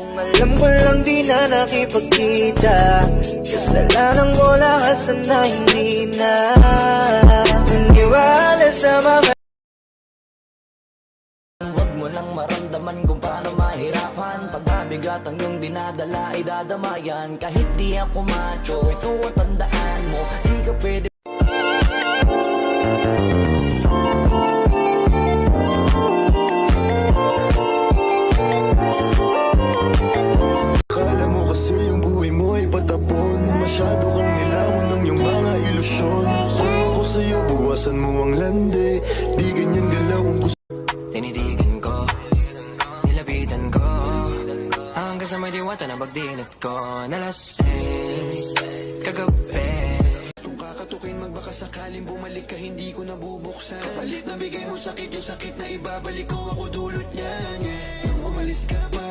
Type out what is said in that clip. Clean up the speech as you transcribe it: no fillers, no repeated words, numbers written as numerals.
Kung alam ko lang di na nakipagkita, kasalanan ko lahat, sana hindi na naniwala sa mga. Huwag mo lang maramdaman kung paano mahirapan. Pag mabigat ang iyong dinadala ay dadamayan. Kahit di ako macho, ito ang tandaan mo, di ka pwede. Akala mo kasi yung buhay mo ay patapon, masyado kang nilamon ng iyong mga ilusyon. Kung ako sa'yo, bawasan mo ang lande, di ganyan galaw kung gusto. Tinitigan ko, nilapitan ko, hanggang sa may diwata na pagdinat ko. Nalasing, kagabi. Kung kakatukin magbaka sakaling bumalik ka, hindi ko nabubuksan. Kapalit na bigay mo sakit, yung sakit na ibabalik ko, ako dulot niyan. Nung umalis ka pa,